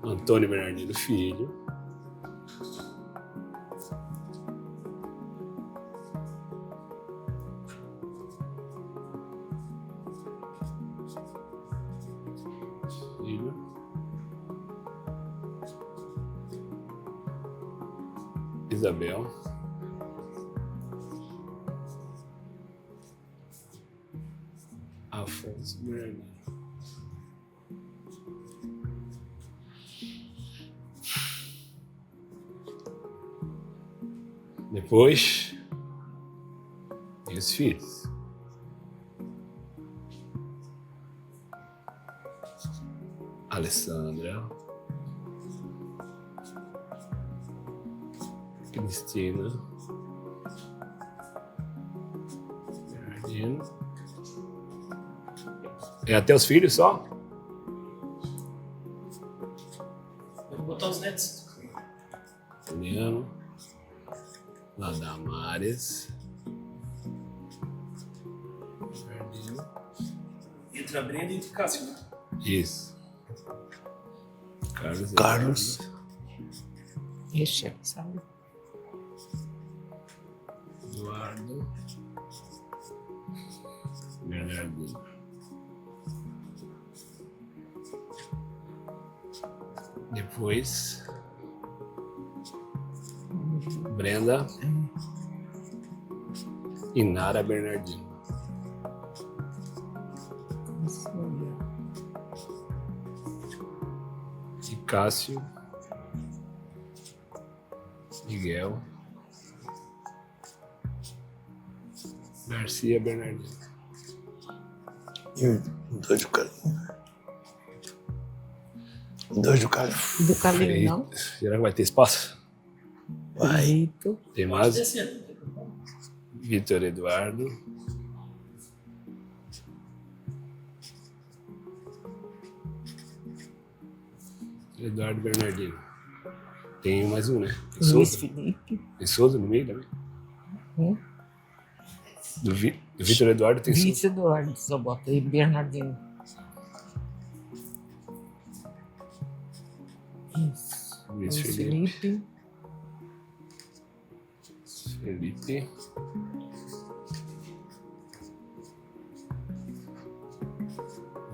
Antônio Bernardino Filho. Isabel. Afonso Bernardino. Depois, e os filhos. Alessandra. Cristina, Bernardino. É até os filhos só? Vou botar os netos. Juliano, Ladamares, Bernardino. Entre a Brenda e entre o Cássio, né? Isso. Carlos. Carlos. Ixi, sabe? Eduardo Bernardino. Depois, Brenda e Nara Bernardino. E Cássio, Miguel, Garcia Bernardino. E dois do Calinho. Dois do Calinho. Do Calinho, não? Será que vai ter espaço? Vai. Tem mais? Vitor Eduardo. Eduardo Bernardino. Tem mais um, né? Tem Luiz Souza. Felipe. Tem Souza no meio também? Do Vitor Eduardo tem Souza. Vitor Eduardo, só bota aí, Bernardino. Isso. Luiz Luiz Felipe. Felipe. Felipe.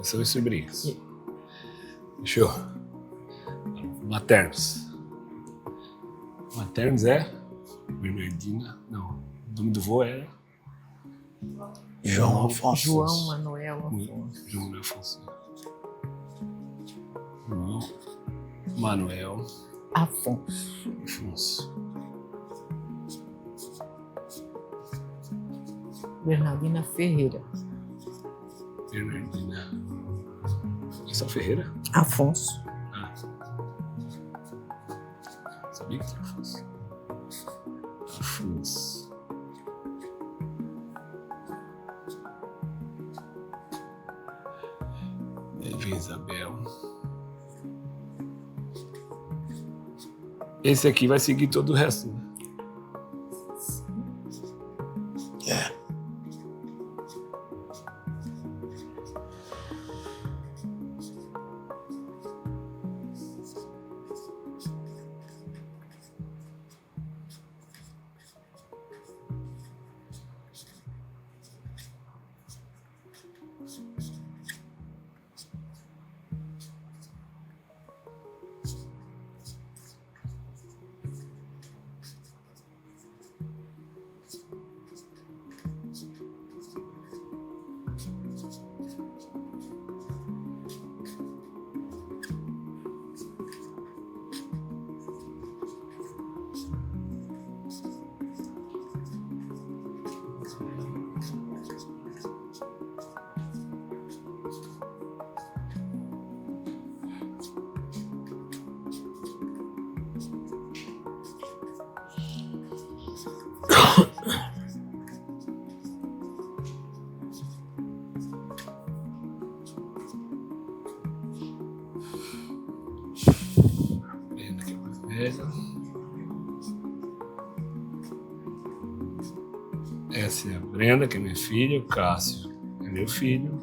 São os sobrinhos. Fechou. Maternos. Maternos é Bernardina. Não. O nome do vô é João Afonso. João Manuel Afonso. João Manuel Afonso. João Manuel Afonso. Afonso. Bernardina Ferreira. Bernardina. São Ferreira? Afonso. Ah. Sabia que era Afonso. Afonso. Aí vem Isabel. Esse aqui vai seguir todo o resto, né? É. Brenda, que é mais velha. Essa é a Brenda, que é minha filha. O Cássio é meu filho.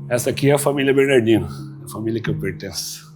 Essa aqui é a família Bernardino, a família que eu pertenço.